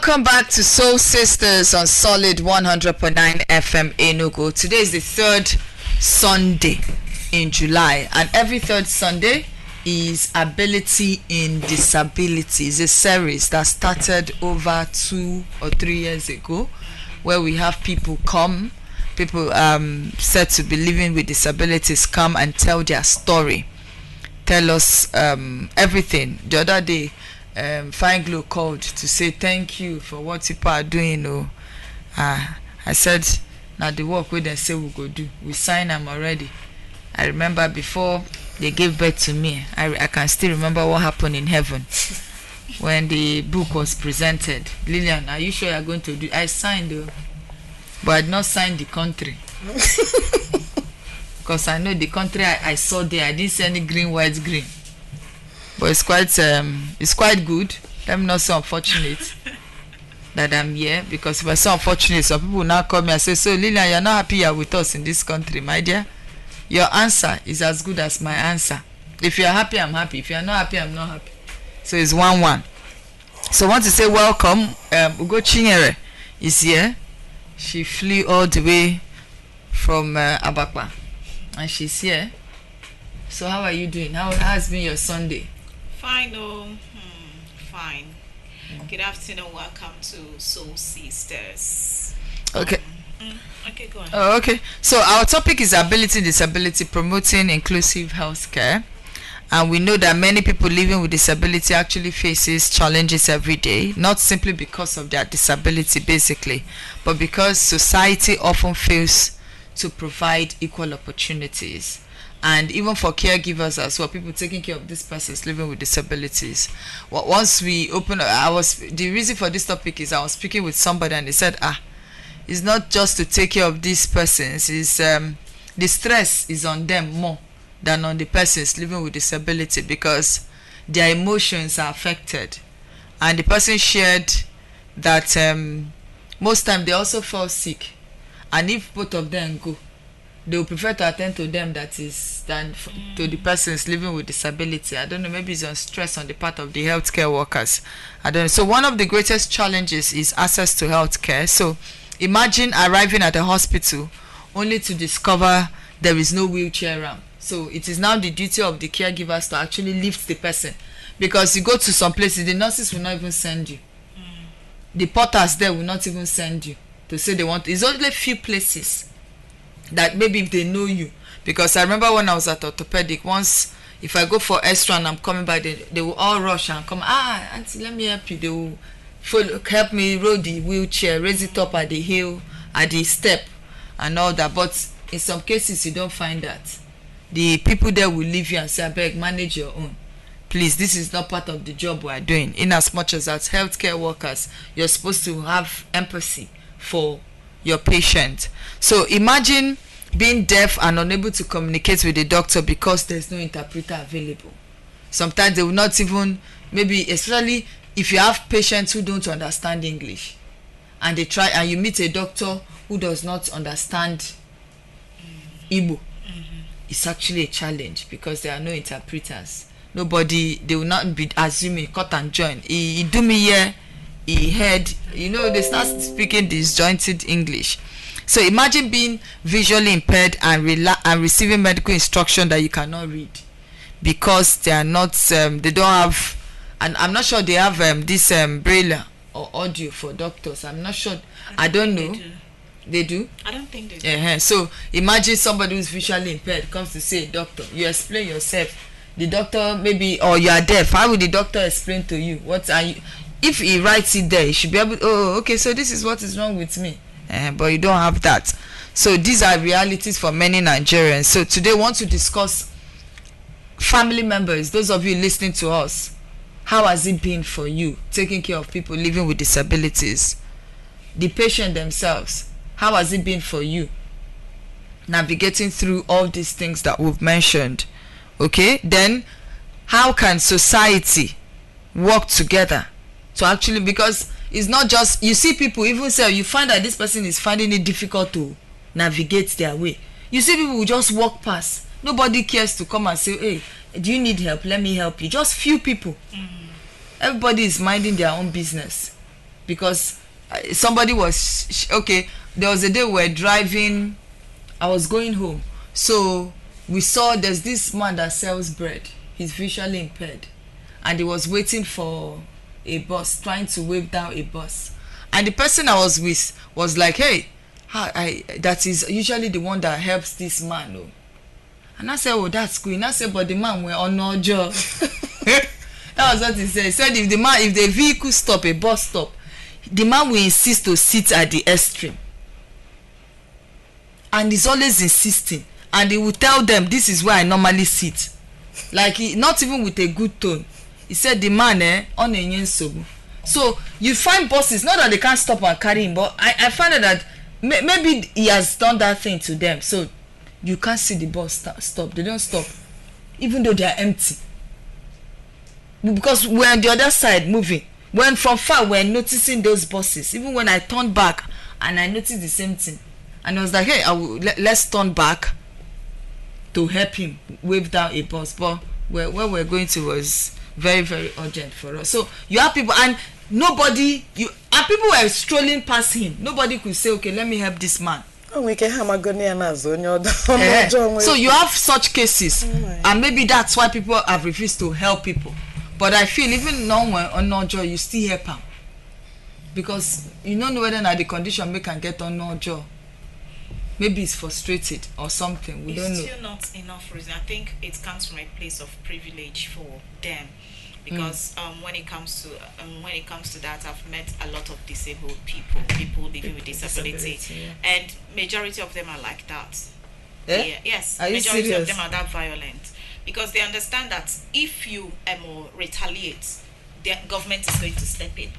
Welcome back to Soul Sisters on Solid 100.9 FM Enugu. Today is the third Sunday in July, and every third Sunday is Ability in Disability. It's a series that started over 2 or 3 years ago, where we have people said to be living with disabilities come and tell their story, tell us everything. The other day, Fine Glow called to say thank you for what people are doing. I said, now the work we they say we go do, we sign them already. I remember before they gave birth to me, I can still remember what happened in heaven when the book was presented. Lillian, are you sure you're going to do? I signed though, but I did not sign the country. Because I know the country I saw there, I didn't see any green, white, green. But it's quite good. I'm not so unfortunate that I'm here, because if I'm so unfortunate, some people now call me and say, so Lillian, you're not happy you're with us in this country, my dear. Your answer is as good as my answer. If you're happy, I'm happy. If you're not happy, I'm not happy. So it's 1-1. So I want to say welcome. Ugo Chinyere is here. She flew all the way from Abakpa, and she's here. So how are you doing? How has been your Sunday? Fine, fine. Good afternoon. Welcome to Soul Sisters. Okay. Okay, go on. Oh, okay. So our topic is ability and disability, promoting inclusive healthcare. And we know that many people living with disability actually faces challenges every day, not simply because of their disability basically, but because society often fails to provide equal opportunities. And even for caregivers as well, people taking care of these persons living with disabilities. Well, once we open, the reason for this topic is I was speaking with somebody and they said, it's not just to take care of these persons, it's the stress is on them more than on the persons living with disability, because their emotions are affected. And the person shared that most time they also fall sick, and if both of them go, they will prefer to attend to them than to the persons living with disability. I don't know, maybe it's on stress on the part of the healthcare workers. I don't know. So one of the greatest challenges is access to healthcare. So imagine arriving at a hospital only to discover there is no wheelchair ramp. So it is now the duty of the caregivers to actually lift the person, because you go to some places, the nurses will not even send you. The porters there will not even send you to say they want. It's only a few places that maybe if they know you, because I remember when I was at orthopedic once, if I go for extra and I'm coming by, they will all rush and come, auntie, let me help you. They will help me roll the wheelchair, raise it up at the hill, at the step and all that. But in some cases you don't find that. The people there will leave you and say, I beg, manage your own. Please, this is not part of the job we are doing. In as much as healthcare workers, you're supposed to have empathy for your patient. So imagine being deaf and unable to communicate with the doctor because there's no interpreter available. Sometimes they will not even, maybe especially if you have patients who don't understand English, and they try, and you meet a doctor who does not understand Igbo, it's actually a challenge because there are no interpreters. Nobody, they will not be assuming cut and join. He do me here, he heard, they start speaking disjointed English. So imagine being visually impaired and receiving medical instruction that you cannot read, because they are not, they don't have, and I'm not sure they have this braille or audio for doctors. I'm not sure. I don't know. They do? I don't think they do. So imagine somebody who's visually impaired comes to say, doctor, you explain yourself. The doctor maybe, or you are deaf. How will the doctor explain to you? What are you? If he writes it there, he should be able. Okay, so this is what is wrong with me. But you don't have that. So these are realities for many Nigerians. So today I want to discuss family members. Those of you listening to us, how has it been for you taking care of people living with disabilities? The patient themselves, how has it been for you navigating through all these things that we've mentioned? Okay, then how can society work together to actually, because it's not just, you see people even say, you find that this person is finding it difficult to navigate their way. You see people who just walk past. Nobody cares to come and say, hey, do you need help? Let me help you. Just few people. Everybody is minding their own business. because somebody was okay. There was a day we were driving. I was going home, so we saw there's this man that sells bread. He's visually impaired, and he was waiting for a bus, trying to wave down a bus, and the person I was with was like, "Hey, that is usually the one that helps this man." Oh. And I said, "Oh, that's cool." And I said, "But the man were on no job." That was what he said. He said if the vehicle stop, a bus stop, the man will insist to sit at the extreme. And he's always insisting. And he will tell them, this is where I normally sit. Like, not even with a good tone. He said, the man, on a yensobu. So, you find buses, not that they can't stop and carry him, but I find out that maybe he has done that thing to them. So, you can't see the bus stop. They don't stop. Even though they are empty. Because we're on the other side moving. When from far we're noticing those buses. Even when I turned back and I noticed the same thing. And I was like, hey, let's turn back to help him wave down a bus. But where we're going to was very, very urgent for us. So you have people, and people were strolling past him. Nobody could say, okay, let me help this man. So you have such cases, and maybe that's why people have refused to help people. But I feel even now on no job, you still help them, because you don't know whether the condition we can get on no job. Maybe it's frustrated or something. We don't know. It's still not enough reason. I think it comes from a place of privilege for them, because when it comes to that, I've met a lot of disabled people living with disability, and majority of them are like that. Yeah, yes, majority of them are that violent, because they understand that if you retaliate, the government is going to step in.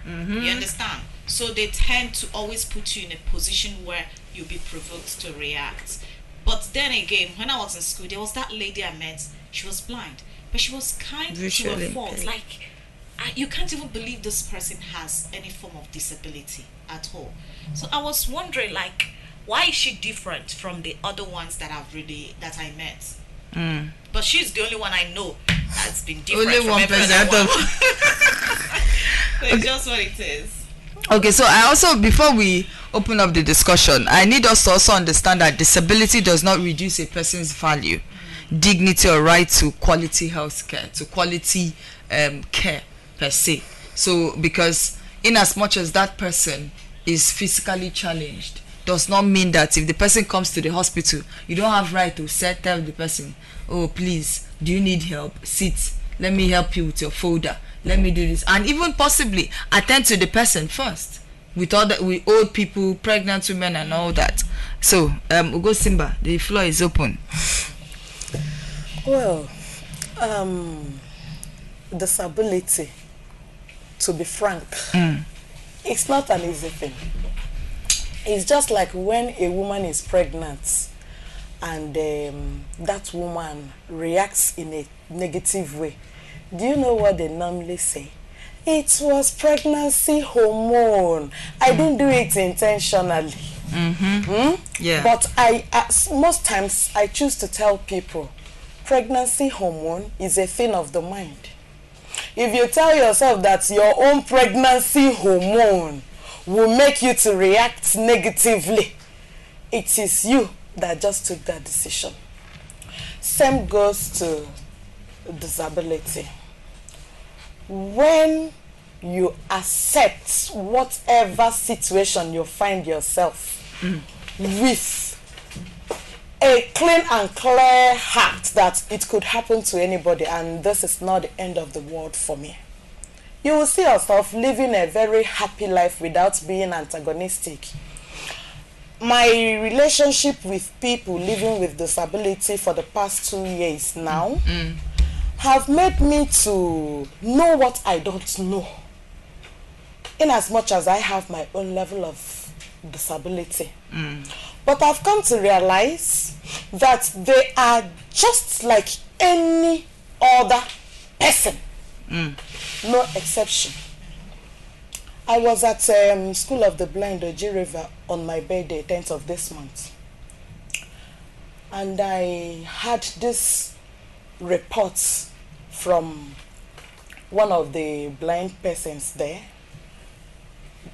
You understand? So they tend to always put you in a position where you'll be provoked to react. But then again, when I was in school, there was that lady I met. She was blind, but she was kind to a fault. Like, you can't even believe this person has any form of disability at all. So I was wondering, like, why is she different from the other ones that I met? But she's the only one I know that's been different. Only from one person. So it's just what it is. Okay, so I also, before we open up the discussion, I need us to also understand that disability does not reduce a person's value, dignity, or right to quality health care, to quality care per se. So, because in as much as that person is physically challenged, does not mean that if the person comes to the hospital, you don't have right to tell the person, oh, please, do you need help? Sit, let me help you with your folder. Let me do this, and even possibly attend to the person first, with old people, pregnant women, and all that. So, Ugo Simba, the floor is open. Well, disability, to be frank, it's not an easy thing. It's just like when a woman is pregnant and that woman reacts in a negative way. Do you know what they normally say? It was pregnancy hormone. I didn't do it intentionally. Yeah. But most times I choose to tell people, pregnancy hormone is a thing of the mind. If you tell yourself that your own pregnancy hormone will make you to react negatively, it is you that just took that decision. Same goes to disability. When you accept whatever situation you find yourself with a clean and clear heart that it could happen to anybody, and this is not the end of the world for me, you will see yourself living a very happy life without being antagonistic. My relationship with people living with disability for the past 2 years now have made me to know what I don't know, in as much as I have my own level of disability. But I've come to realize that they are just like any other person, no exception. I was at School of the Blind, Oji River, on my birthday, 10th of this month. And I had this report from one of the blind persons there.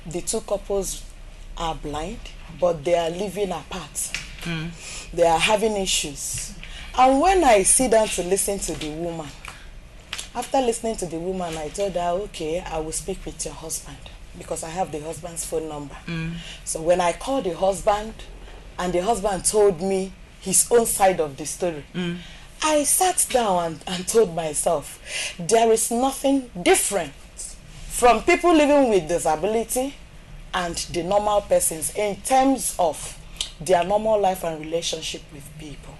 the two couples are blind, but they are living apart. They are having issues. And when I sit down to listen to the woman, after listening to the woman, I told her, okay, I will speak with your husband, because I have the husband's phone number. So when I called the husband, and the husband told me his own side of the story, I sat down and told myself, there is nothing different from people living with disability and the normal persons in terms of their normal life and relationship with people.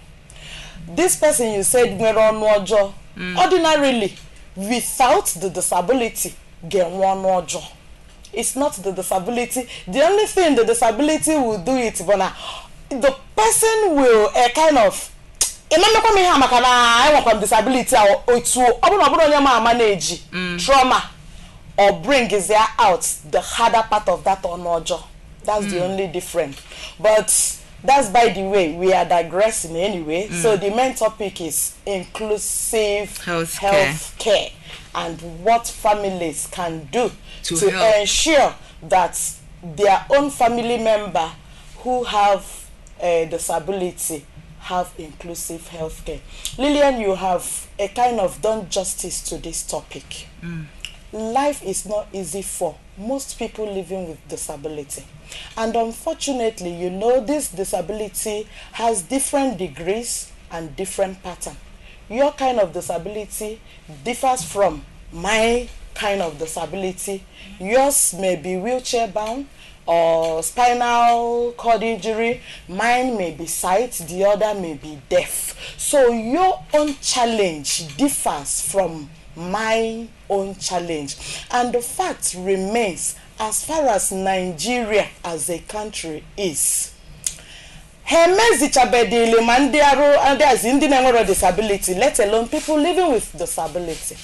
This person you said, ordinarily, without the disability, it's not the disability. The only thing the disability will do it, but the person will kind of disability trauma or bring is there out the harder part of that onojo. That's the only difference. But that's by the way, we are digressing anyway. So the main topic is inclusive health care and what families can do to ensure that their own family member who have a disability have inclusive health care. Lillian, you have a kind of done justice to this topic. Life is not easy for most people living with disability. And unfortunately, you know, this disability has different degrees and different pattern. Your kind of disability differs from my kind of disability. Yours may be wheelchair bound or spinal cord injury. Mine may be sight, the other may be deaf. So your own challenge differs from my own challenge. And the fact remains, as far as Nigeria as a country is, disability, let alone people living with disability,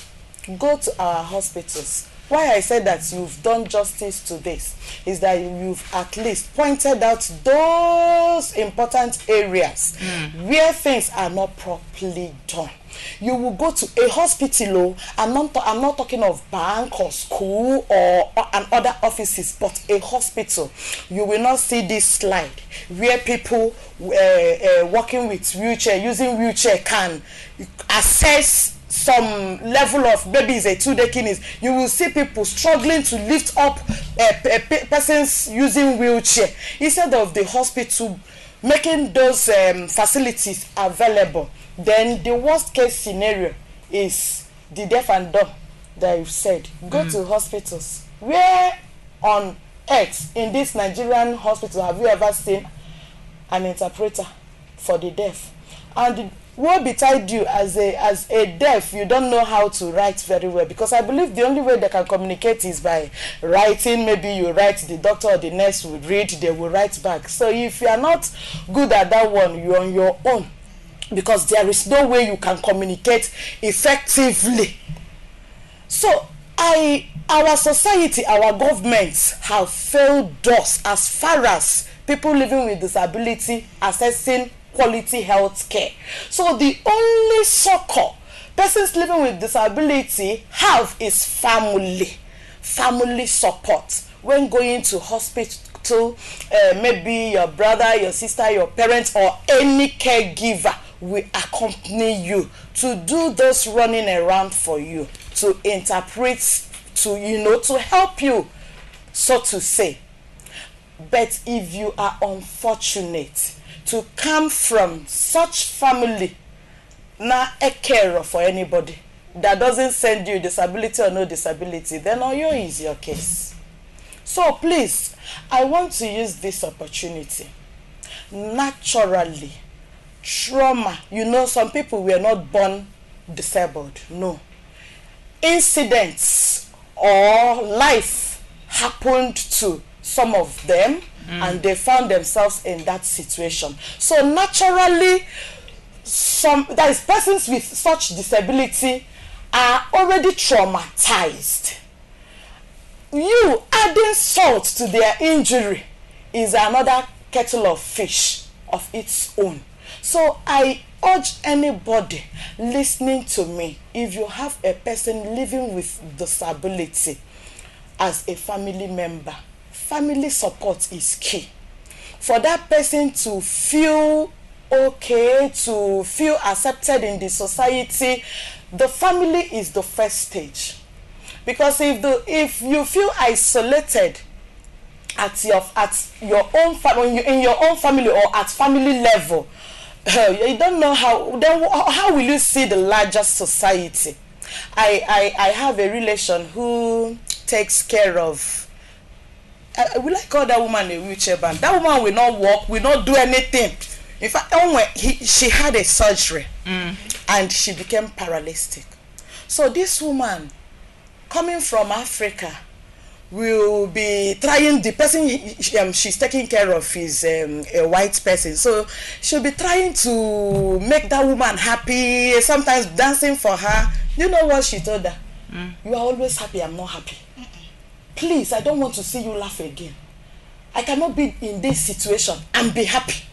go to our hospitals. Why I said that you've done justice to this is that you've at least pointed out those important areas where things are not properly done. You will go to a hospital. I'm not talking of bank or school or and other offices, but a hospital. You will not see this slide where people working with wheelchair, using wheelchair, can assess some level of, maybe it's a 2-day kidneys. You will see people struggling to lift up persons using wheelchair instead of the hospital making those facilities available. Then the worst case scenario is the deaf and dumb that you've said. Go to hospitals. Where on earth in this Nigerian hospital have you ever seen an interpreter for the deaf? And what betide you as a deaf, you don't know how to write very well, because I believe the only way they can communicate is by writing. Maybe you write, the doctor or the nurse will read, they will write back. So if you are not good at that one, you're on your own, because there is no way you can communicate effectively. So our society, our governments have failed us as far as people living with disability assessing quality health care. So the only succor persons living with disability have is family support. When going to hospital, maybe your brother, your sister, your parents, or any caregiver will accompany you to do those running around for you, to interpret, to help you, so to say. But if you are unfortunate to come from such family, not a carer for anybody that doesn't send you disability or no disability, then Oyo is your case. So please, I want to use this opportunity. Naturally, trauma, some people were not born disabled. No. Incidents or life happened to some of them, and they found themselves in that situation. So naturally, there is persons with such disability are already traumatized. You adding salt to their injury is another kettle of fish of its own. So I urge anybody listening to me, if you have a person living with disability as a family member, family support is key. For that person to feel okay, to feel accepted in the society, the family is the first stage. Because if you feel isolated at your own family, in your own family or at family level, you don't know how will you see the larger society. I have a relation who takes care of, will I call that woman a wheelchair bound? That woman will not walk, will not do anything. In fact, she had a surgery and she became paralytic. So this woman coming from Africa will be trying, the person she's taking care of is a white person, so she'll be trying to make that woman happy, sometimes dancing for her. You know what she told her? You are always happy, I'm not happy. Please, I don't want to see you laugh again. I cannot be in this situation and be happy.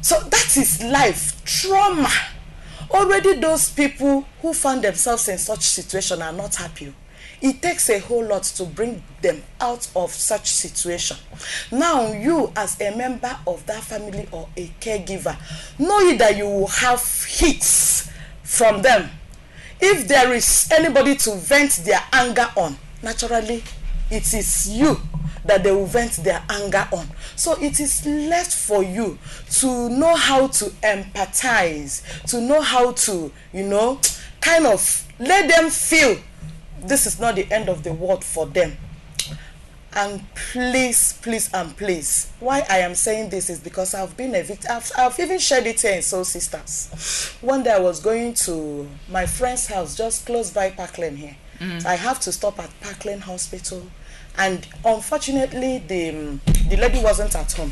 So that is life, trauma. Already those people who find themselves in such situation are not happy. It takes a whole lot to bring them out of such situation. Now you, as a member of that family or a caregiver, know that you will have hits from them. If there is anybody to vent their anger on, naturally it is you that they will vent their anger on. So it is left for you to know how to empathize, to know how to, kind of let them feel this is not the end of the world for them. And please, please, and please, why I am saying this is because I've been a victim. I've even shared it here in Soul Sisters. One day I was going to my friend's house just close by Parkland here. So I have to stop at Parkland Hospital, and unfortunately the lady wasn't at home.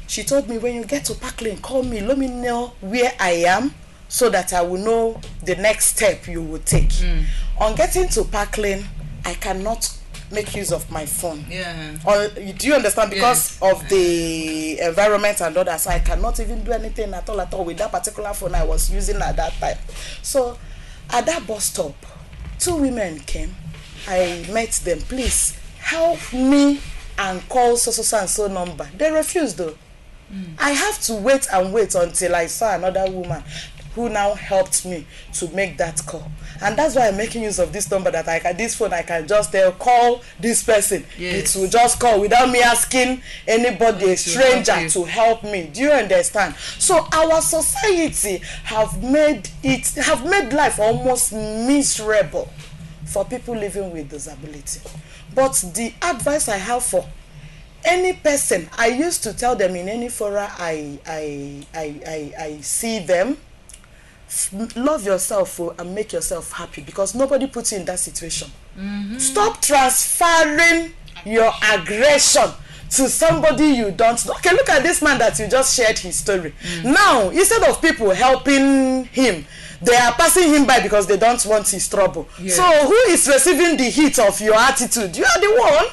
She told me, when you get to Parkland, call me, let me know where I am so that I will know the next step you will take. On getting to Parkland, I cannot make use of my phone. Do you understand? Because of the environment and others, I cannot even do anything at all with that particular phone I was using at that time. So at that bus stop, 2 women came. I met them. Please help me and call so and so number. They refused though. I have to wait until I saw another woman who now helped me to make that call. And that's why I'm making use of this number, that this phone I can just call this person. It will just call without me asking anybody, a stranger, to help me. Do you understand? So our society have made life almost miserable for people living with disability. But the advice I have for any person, I used to tell them in any fora I see them, love yourself and make yourself happy, because nobody puts you in that situation. Stop transferring your aggression to somebody you don't know. Okay, look at this man that you just shared his story. Now, instead of people helping him, they are passing him by because they don't want his trouble. So who is receiving the heat of your attitude? You are the one.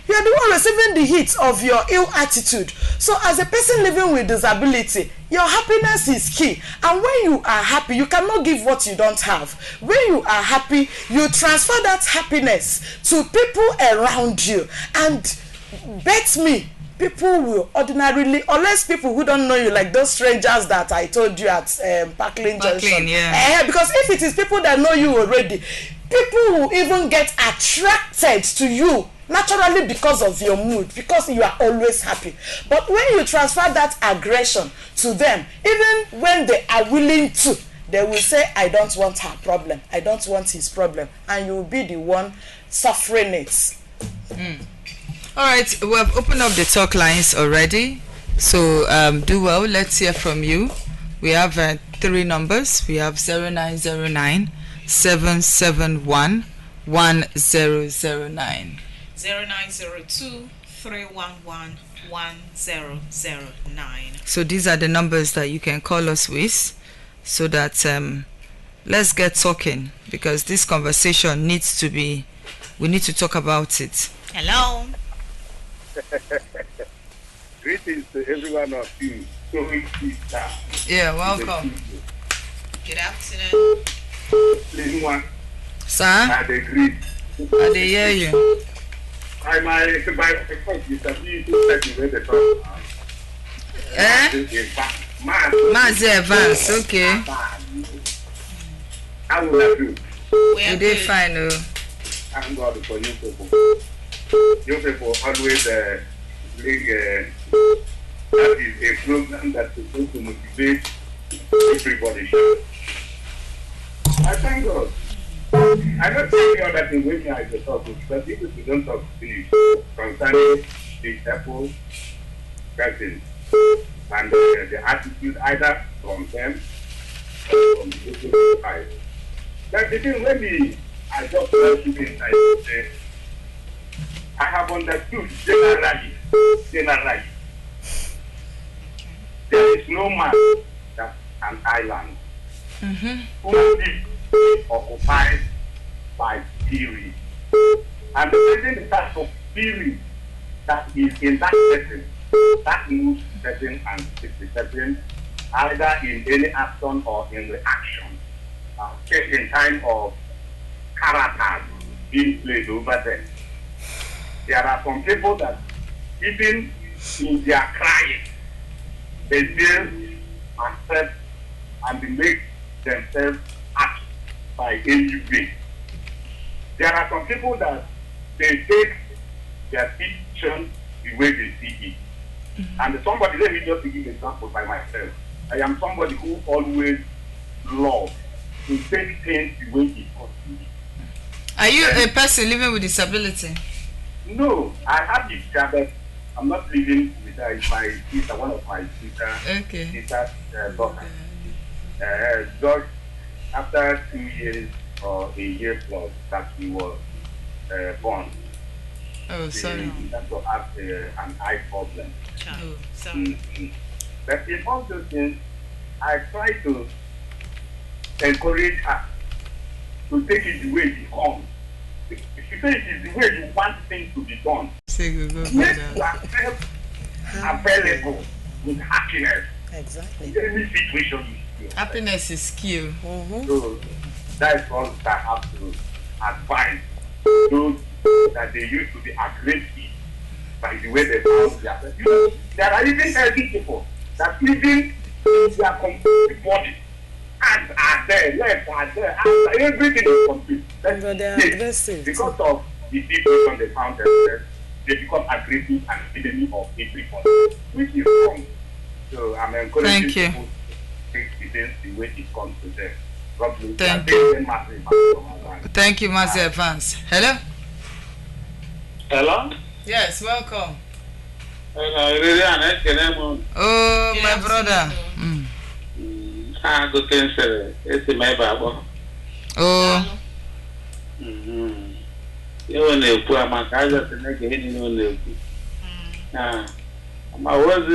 You are the one receiving the heat of your ill attitude. So as a person living with disability, your happiness is key. And when you are happy, you cannot give what you don't have. When you are happy, you transfer that happiness to people around you. And bet me, people will ordinarily, unless people who don't know you, like those strangers that I told you at Parkland Junction. Because if it is people that know you already, people will even get attracted to you naturally because of your mood, because you are always happy. But when you transfer that aggression to them, even when they are willing to, they will say, I don't want her problem, I don't want his problem, and you will be the one suffering it. All right, we have opened up the talk lines already, so do well. Let's hear from you. We have 3 numbers. We have 0909 771 1009, 0902 311 1009. So these are the numbers that you can call us with, so that let's get talking, because this conversation needs to be, we need to talk about it. Hello. Greetings to everyone of you. Yeah, welcome. Good afternoon. Sir? I agree. I hear you. my first disability is the top. Mazi Evans, okay. How will I do? You did fine, oh. Thank God for you people. You people always bring that is a program that's supposed to motivate everybody. I thank God. I don't think the other thing which I just talk with, but people who don't talk finish concerning the Apple person and the attitude either from them or from the opposite side. But the thing when I just want to be inside, I have understood generally, there is no man that's an island who is occupied by spirit. And the type of spirit that is in that person, that moves person and speaks the person, either in any action or in reaction. In time of characters being played over them. There are some people that even in their crying, they still accept and they make themselves act by any way. There are some people that they take their situation the way they see it. And somebody, let me just give an example by myself. I am somebody who always loves to take things the way it comes to me. Are you a person living with disability? No, I have this job, but I'm not living with her. It's my sister, one of my sister's daughter. Just after 2 years or a year plus that she was born. Oh, sorry. She also have an eye problem. Oh, sorry. But in all those things, I try to encourage her to take it the way it comes. If you say it is the way you want things to be done, make yourself available with happiness. Exactly. In any situation you feel. Happiness is skill. So that's all that I have to advise those that they used to be aggressive by the way they found themselves. You know, there are even healthy people that even their complete body hands are there, legs are there, everything is complete. But they are aggressive. Because of the situation they found themselves, they become aggressive and enemy of everybody, which is wrong. So I'm encouraging people to take the things the way it comes to them. God bless. Thank you. Thank you, Mazi Evans. Hello? Hello? Yes, welcome. Hello, Oh, Good my afternoon. brother. good cancer. It's my Bible. Oh, You want to put a macaza to make any one. I was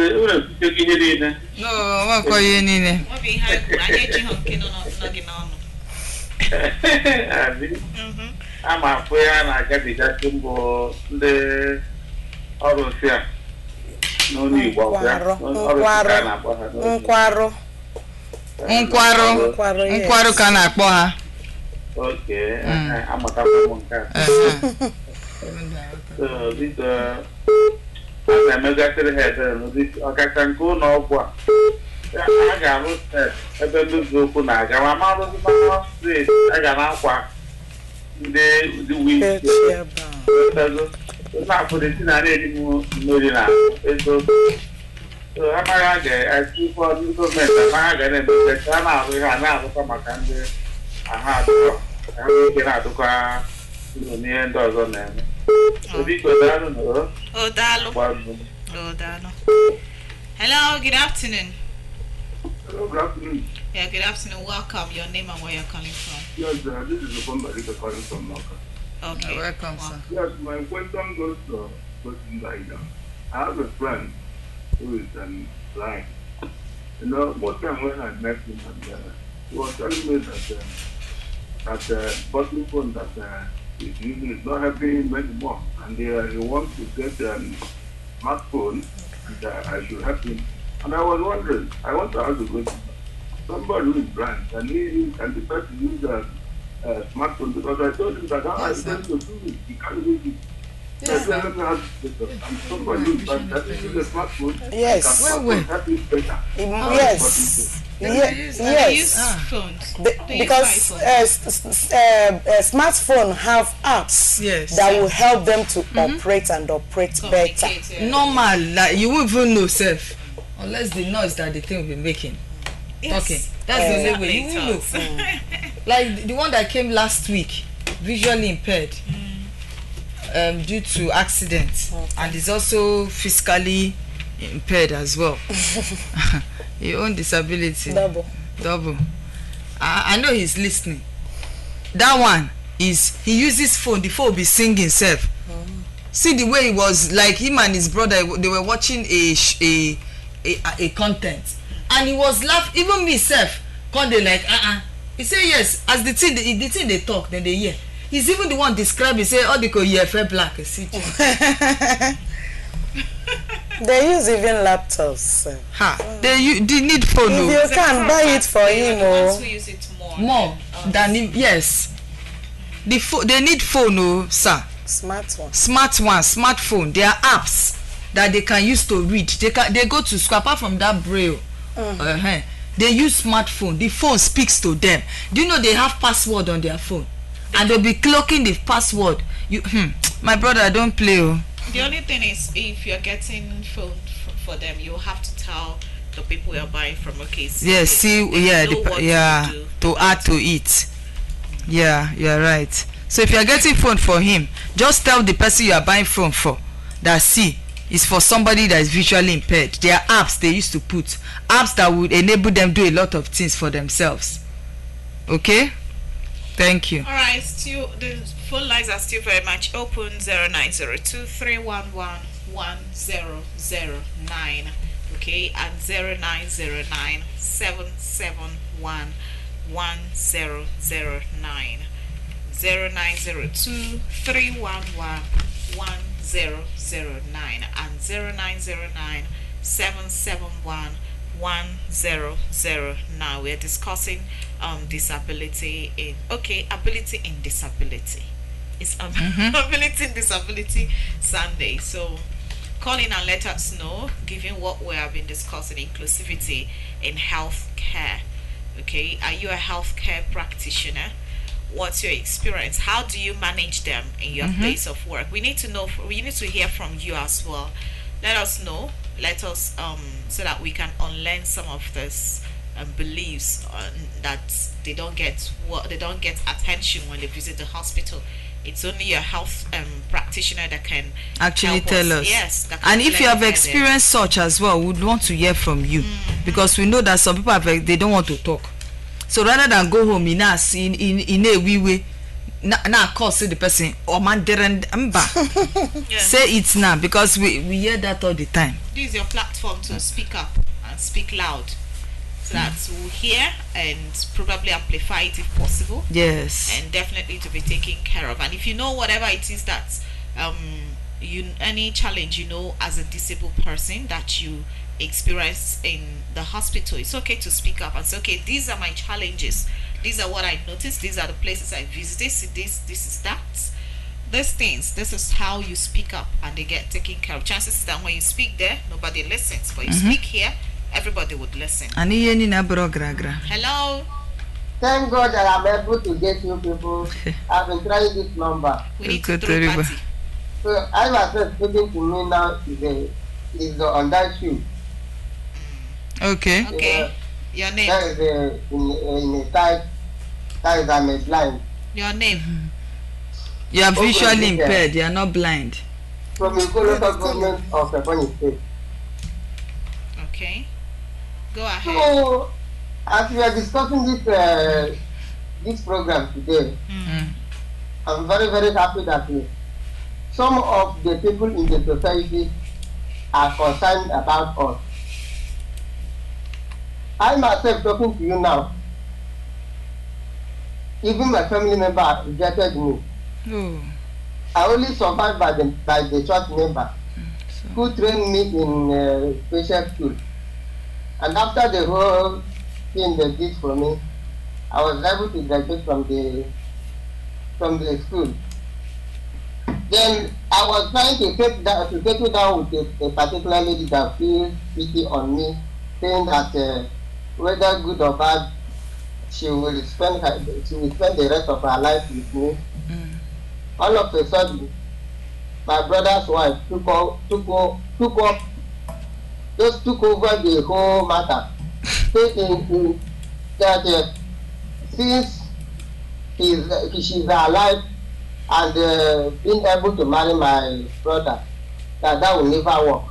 taking it in. no, I won't call you Nene. What be high? I get you hooking on. I'm a prayer and I get the symbol the Orosia. No need Nkwaro ka na-akpọ ha. Okay, I'm a couple of So this I mega to the head this okay go no kwa. I got ebe nduzu okwu na aga ma ma ru ma straight I got akwa the week na for the thing na ready mu no dey na so amara ga I keep for the government na ga na be na ru ha na ru maka ndị aha do anyị na adụkwa ndị ndị ọzọ na-eme obi godaro no Oh, Dalo. Oh, Dalo. Hello, good afternoon. Hello, good afternoon. Yeah, good afternoon. Welcome. Your name and where you're coming from. Yes, this is the phone Marita calling from Malta. Okay. Welcome, sir. Yes, my question goes to question like that. I have a friend who is blind. You know, most time when I met him, and he was telling me that button phone that he's using is not helping him anymore, and he wants to get a smartphone that I should help him. And I was wondering, I want to ask a question. Somebody who is blind, can the person use a smartphone? Because I told him that how I going to do it, he can't use it. Yes. Somebody who's fantastic, use a smartphone. Yes. Where? That is better. Yes. They use Yes. phones. Because smartphone have apps Yes. that will help them to operate and operate better. communicate, yeah. Normal, like you won't even know self unless the noise that the thing will be making. Yes. Talking. That's the only way you will know. Like the one that came last week, visually impaired, due to accident, and is also physically impaired as well. Your own disability. Double. I know he's listening. That one is he uses phone. The phone will be singing self. See the way he was, like him and his brother. They were watching a content, and he was laughing. Even me self, cause they like He say yes. As the thing they talk, then they hear. He's even the one describe. He say, "Oh, they go yeah, fair black." They use even laptops. They need phone. If you can buy it for him, Once we use it more than him, yes. They need phone, sir. Smartphone. There are apps that they can use to read. They go to school apart from that braille. They use smartphone. The phone speaks to them. Do you know they have password on their phone, and they'll be clocking the password. My brother, don't play. The only thing is, if you're getting phone for them, you have to tell the people you're buying from. Okay, so to add to it. Yeah, you're right. So if you're getting phone for him, just tell the person you are buying phone for that it's for somebody that is visually impaired. There are apps they used to put, apps that would enable them do a lot of things for themselves. Okay, thank you. All right, still the phone lines are still very much open. 0902-311-1009. Okay, and 0909-771-1009. 0902-311-1009 and 0909-771-1009. We're discussing disability in ability in disability. It's ability in disability Sunday. So call in and let us know, given what we have been discussing, inclusivity in healthcare. Okay, are you a healthcare practitioner? What's your experience? How do you manage them in your place of work? We need to know. We need to hear from you as well. Let us know. Let us so that we can unlearn some of this beliefs that they don't get attention when they visit the hospital. It's only your health practitioner that can actually tell us. Yes. And if you have experienced such as well, we'd want to hear from you, because we know that some people they don't want to talk. So rather than go home in a wee way, now call say the person or man didn't say it now, because we hear that all the time. This is your platform to speak up and speak loud, so that we'll hear and probably amplify it if possible. Yes. And definitely to be taken care of. And if you know whatever it is that any challenge as a disabled person that you experience in the hospital, it's okay to speak up and say, okay, these are my challenges, these are what I noticed, these are the places I visited, this is that, these things, this is how you speak up, and they get taken care of. Chances is that when you speak there, nobody listens, but you speak here, everybody would listen. Hello. Thank God that I'm able to get you people. I've been trying this number. We need to throw party. So I was speaking to me now is on that shoe. Okay. Your name. That is in a type. That is I'm blind. Your name. You are visually impaired. You are not blind. From the local government of the Ebonyi State. Okay. Go ahead. So as we are discussing this program today, I'm very, very happy that some of the people in the society are concerned about us. I myself talking to you now, even my family member rejected me. I only survived by the church member who trained me in special school. And after the whole thing they did for me, I was able to graduate from the school. Then I was trying to settle down with a particular lady that feels pity on me, saying that whether good or bad, she will spend the rest of her life with me. All of a sudden, my brother's wife took over the whole matter, saying that since she's alive and being able to marry my brother, that will never work.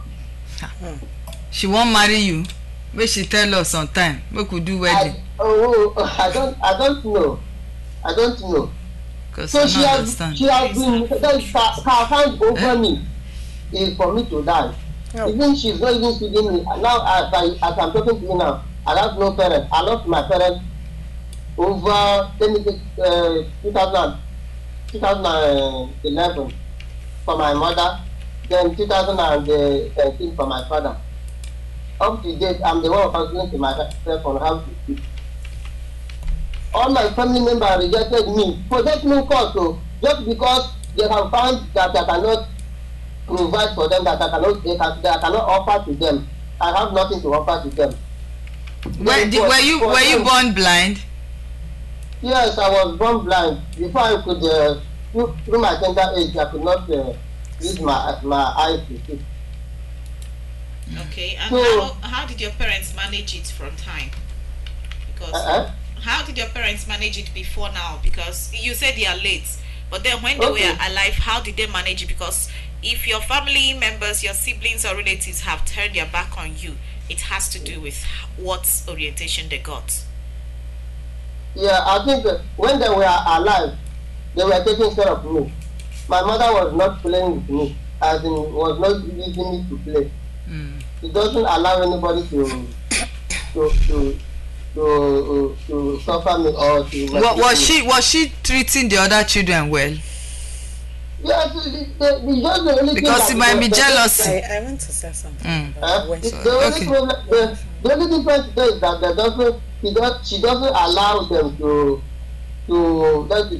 She won't marry you. But she tell us on time. We could do wedding. I don't know. So she has been her hand over me is for me to die. Even she's not even feeding me. Now as I'm talking to you now, I have no parents. I lost my parents over 2011 for my mother, then 2013 for my father. Up to date, I'm the one counseling to myself on how to speak. All my family members rejected me for that no cause, so just because they have found that I cannot provide for them, that I cannot offer to them. I have nothing to offer to them. Were you born blind? Yes, I was born blind. Before I could, through my tender age, I could not use my eyes to see. Okay, and So, how did your parents manage it from time? Because how did your parents manage it before now? Because you said they are late, but then when they were alive, how did they manage it? Because if your family members, your siblings or relatives have turned their back on you, it has to do with what orientation they got. Yeah, I think when they were alive, they were taking care of me. My mother was not playing with me, as in was not using me to play. She doesn't allow anybody to suffer me or to. Was she treating the other children well? Yes, the only because it might be jealousy. I want to say something. The only difference is that she doesn't allow them to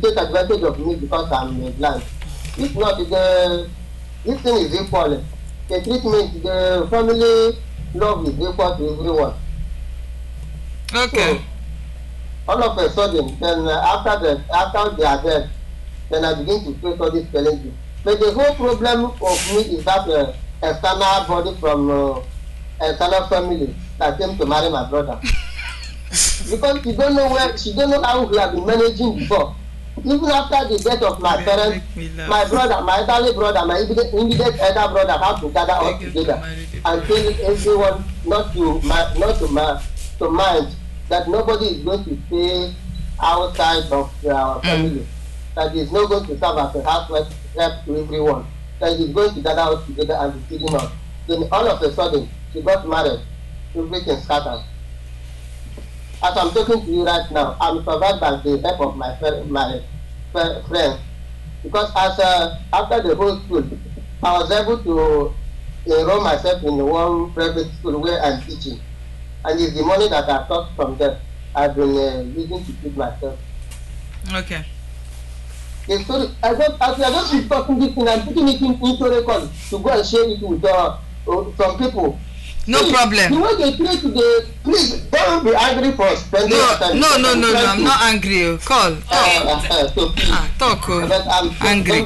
take advantage of me because I'm blind. If not, this thing is equal. The treatment, the family love is equal to everyone. Okay. So, all of a sudden, then after they are dead, then I begin to face all these challenges. But the whole problem of me is that external body from external family that came to marry my brother. Because she don't know how we have been managing before. Even after the death of my parents, my brother, my elderly brother, my immediate elder brother have to gather us together and tell everyone not to mind that nobody is going to stay outside of our family. That is not going to serve as a housewife help to everyone. That is going to gather us together and be feeding us. Then all of a sudden, she got married. Everything scattered. As I'm talking to you right now, I'm survived by the help of my friends. Because after the whole school, I was able to enroll myself in one private school where I'm teaching. And it's the money that I got from there I've been using to feed myself. Okay. The story, I just been talking this thing and putting it into record to go and share it with some people. No problem. The way they try to please don't be angry for spending time. No, I'm not angry. Call. So please. Talk. Angry.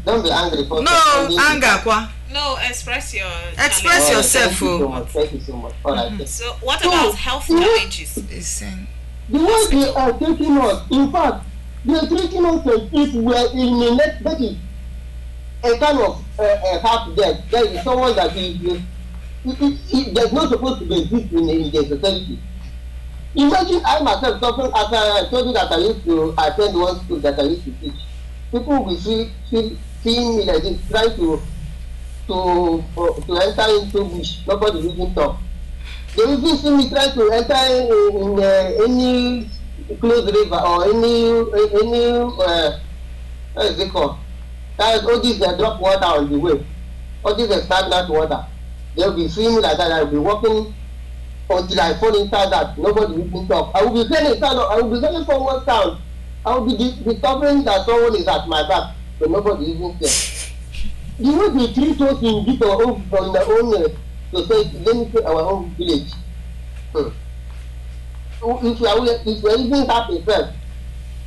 Don't be angry for anger. No, express yourself. Thank you so much. All right. So what about health challenges? The way they are taking us, in fact, they are taking us as if we are in the next decade. A kind of half dead. There is someone that there's not supposed to be exist in the society. Imagine I myself suffering after I told you that I used to attend one school that I used to teach. People will see me like this, trying to enter into bush. Nobody will even talk. They will even see me trying to enter in any closed river or any what is it called? All these drop water on the way. All these stagnant water. They will be swimming like that. I will be walking until I fall inside that. Nobody will even talk. I will be getting inside. I will be getting from one sound. I will be discovering that someone is at my back. but nobody even cares. The way they treat us in our own, in our own society, let me say our own village. If you are even happy first,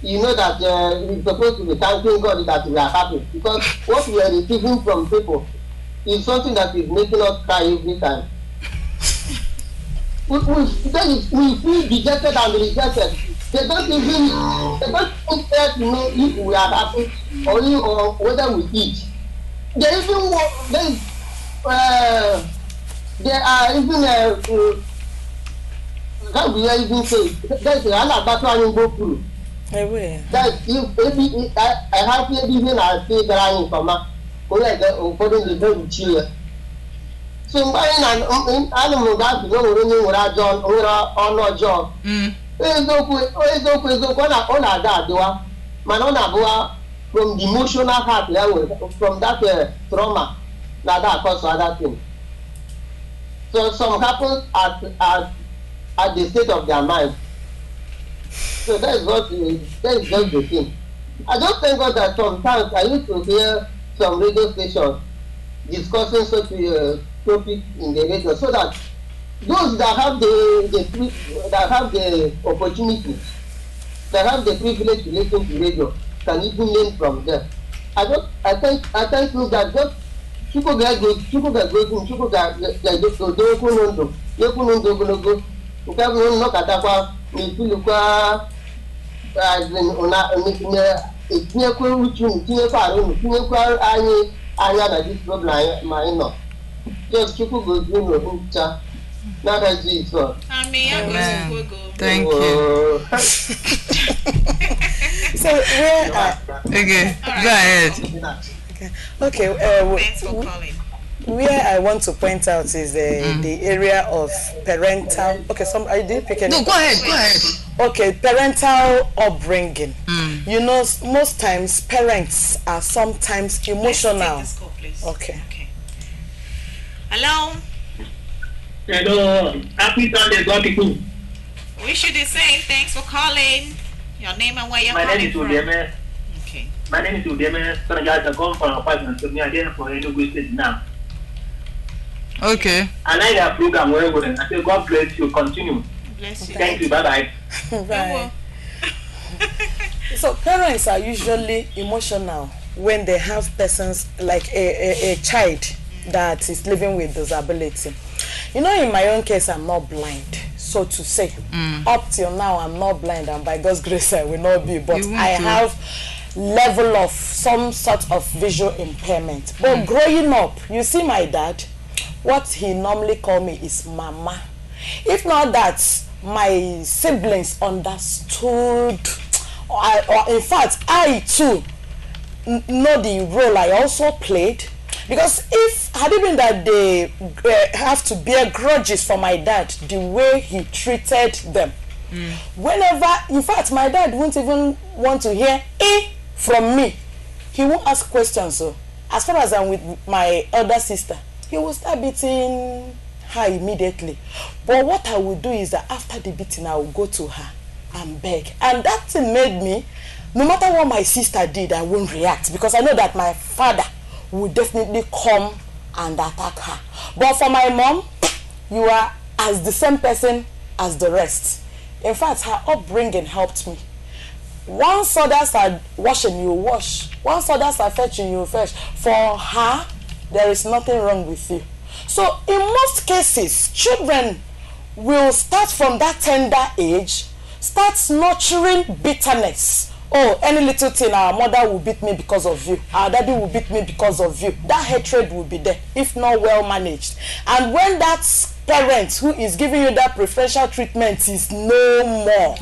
you know that we're supposed to be thanking God that we are happy, because what we are receiving from people is something that is making us cry every time. We feel dejected and rejected. They don't care to know if we are happy or whether we eat. They even they are even how do I even say? That's a battle in go through. That if I have even I say that I am from according to the chill. So buying an animal that you know when John or not John. There's no one on that door. Manona from the emotional heart level, from that trauma that cause other things. So some happen at the state of their mind. So that is just the thing. I just thank God that sometimes I used to hear some radio stations discussing such a topic in the radio, so that those that have the opportunity, that have the privilege to listen to radio, can even learn from them. I thank you that just people get good, people get no katakwa nipilukwa etinyekwa uchu tinyekwa arụ tinyekwa anyị anya na this problem ma anyị nọ just chukwu gozi no ncha n'aka Jesus. Amen. Thank you. So where Okay, go ahead. Okay, Thanks for calling. where I want to point out is the area of parental. Okay, I didn't pick any. No, go ahead. Okay, parental upbringing. You know, most times parents are sometimes emotional. Let's take this call, please. Okay. Hello. Hello. Happy Sunday, God people. Wish you the same. Thanks for calling. Your name and where you're calling from. Okay. My name is Udeme. So I come from a apartment. So me again for enugu state now. Okay. I like your program very well. I say God bless you. Continue. Bless you. Thank you. Bye bye. Right. So parents are usually emotional when they have persons like a child that is living with disability. You know, in my own case, I'm not blind, so to say. Up till now, I'm not blind, and by God's grace, I will not be. But I have level of some sort of visual impairment. But growing up, you see my dad, what he normally call me is mama. If not that, my siblings understood, or in fact, I too know the role I also played. Because if had it been that they have to bear grudges for my dad, the way he treated them, whenever, in fact, my dad won't even want to hear from me. He won't ask questions. So, as far as I'm with my elder sister, he will start beating her immediately. But what I will do is that after the beating, I will go to her and beg. And that thing made me, no matter what my sister did, I won't react, because I know that my father will definitely come and attack her. But for my mom, you are as the same person as the rest. In fact, her upbringing helped me. Once others are washing, you wash. Once others are fetching, you fetch. For her, there is nothing wrong with you. So in most cases, children will start from that tender age, start nurturing bitterness. Oh, any little thing, our mother will beat me because of you. Our daddy will beat me because of you. That hatred will be there, if not well managed. And when that parent who is giving you that preferential treatment is no more,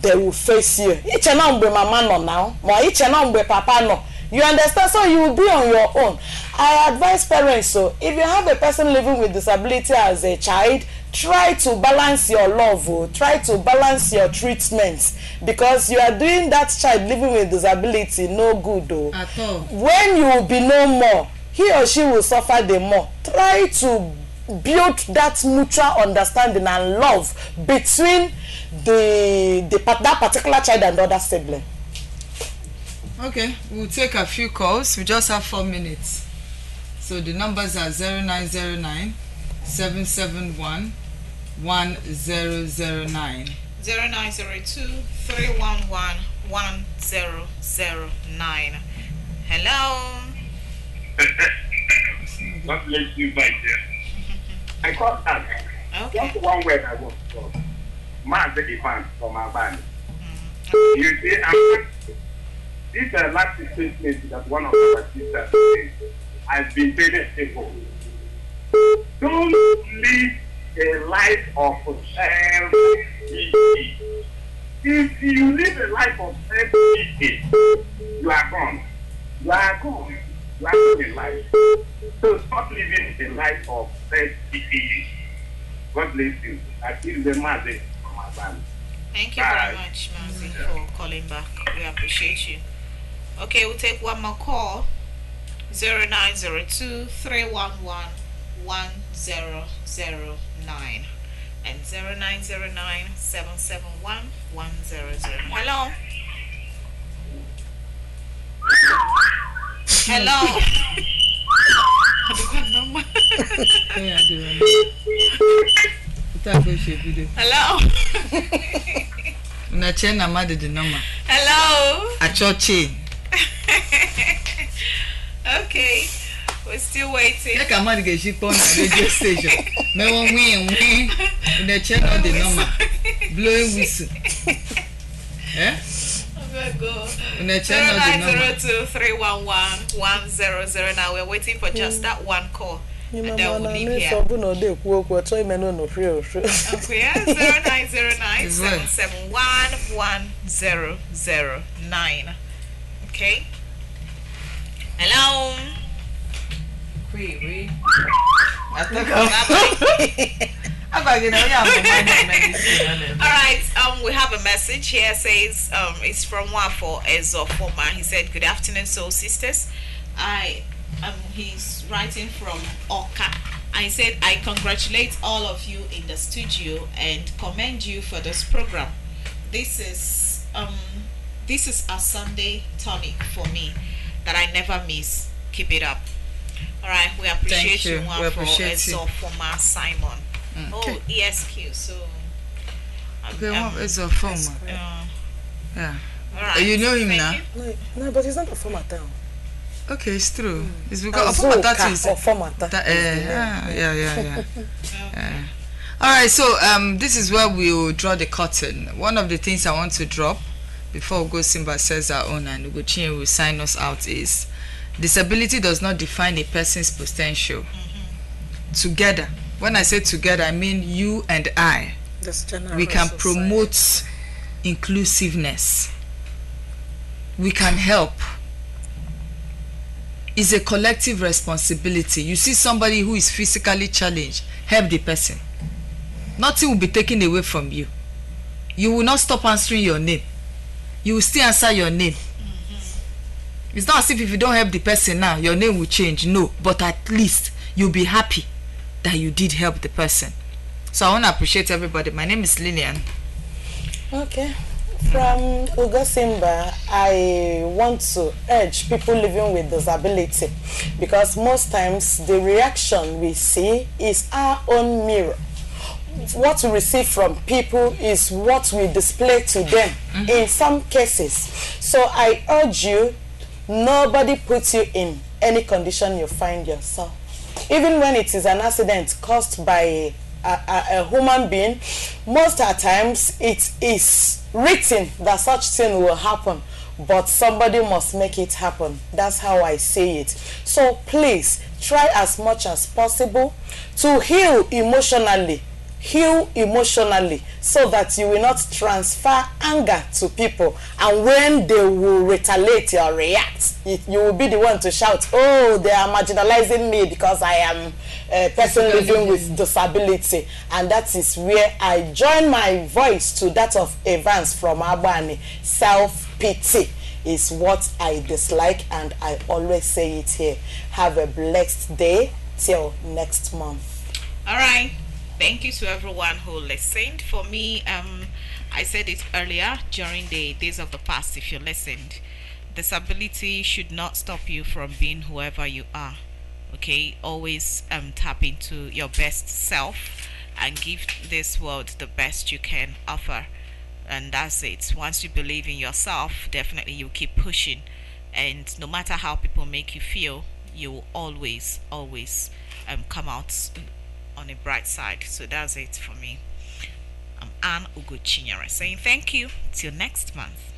they will face you. Each and every mama no now, each and every papa no. You understand? So you will be on your own. I advise parents, so if you have a person living with disability as a child, try to balance your love, try to balance your treatments, because you are doing that child living with disability no good. At all. When you will be no more, he or she will suffer the more. Try to build that mutual understanding and love between that particular child and the other sibling. Okay, we'll take a few calls. We just have 4 minutes. So the numbers are 0909 771 1009. 0902 311 1009. Hello. God bless you, my dear. I called that. Okay. Just one word I want to talk. Man, the fan from our band. You see, this last statement that one of our sisters said has been very simple. Don't live a life of self-pity. If you live a life of self-pity, you are gone. You are gone. You are gone in life. So stop living a life of self-pity. God bless you. I feel the magic from my band. Thank you very much, Mazi, for calling back. We appreciate you. Okay, we'll take one more call. 0902 311 1009 and 0909 771 1009. Hello. Hello. Hello. Hello. Okay, we're still waiting. Like a man get ship on a radio station. Me won win in the channel the number. Blowing whistle. Eh? Go. In the channel the number. 0902 311 1009. We're waiting for just that one call. And then we'll leave here. Okay, 0909 771 1009. Okay. Hello. Oui. Alright, we have a message here. Says it's from Wafo Ezofoma. He said, "Good afternoon, soul sisters. He's writing from Oka. I said, I congratulate all of you in the studio and commend you for this program. This is a Sunday tonic for me that I never miss. Keep it up." All right, we appreciate you. We appreciate you. From Simon. Okay. Oh, ESQ. So. Okay, what is a former? Yeah. All right. You know him Thank now? you. No, but he's not a former town. Okay, it's true. It's because a former that is. Yeah. All right, so this is where we will draw the curtain. One of the things I want to drop before we go Simba says our own and Ugochi will sign us out is disability does not define a person's potential. Together, when I say together, I mean you and I. We can promote inclusiveness. We can help. It's a collective responsibility. You see somebody who is physically challenged, help the person. Nothing will be taken away from you. You will not stop answering your name. You will still answer your name. It's not as if you don't help the person now, your name will change. No, but at least you'll be happy that you did help the person. So I want to appreciate everybody. My name is Lillian. Okay. From Ugosimba, I want to urge people living with disability, because most times the reaction we see is our own mirror. What we receive from people is what we display to them in some cases. So I urge you, nobody puts you in any condition you find yourself. Even when it is an accident caused by a human being, most of the times it is written that such thing will happen, but somebody must make it happen. That's how I say it. So please try as much as possible to heal emotionally, so that you will not transfer anger to people, and when they will retaliate or react, you will be the one to shout, oh, they are marginalizing me because I am a person living with disability. And that is where I join my voice to that of Evans from Abani. Self-pity is what I dislike, and I always say it here. Have a blessed day till next month. All right. Thank you to everyone who listened. For me, I said it earlier during the days of the past, if you listened, disability should not stop you from being whoever you are. Okay, always tap into your best self and give this world the best you can offer. And that's it. Once you believe in yourself, definitely you keep pushing. And no matter how people make you feel, you will always come out on a bright side. So that's it for me. I'm Anne Ugochinyere saying thank you till next month.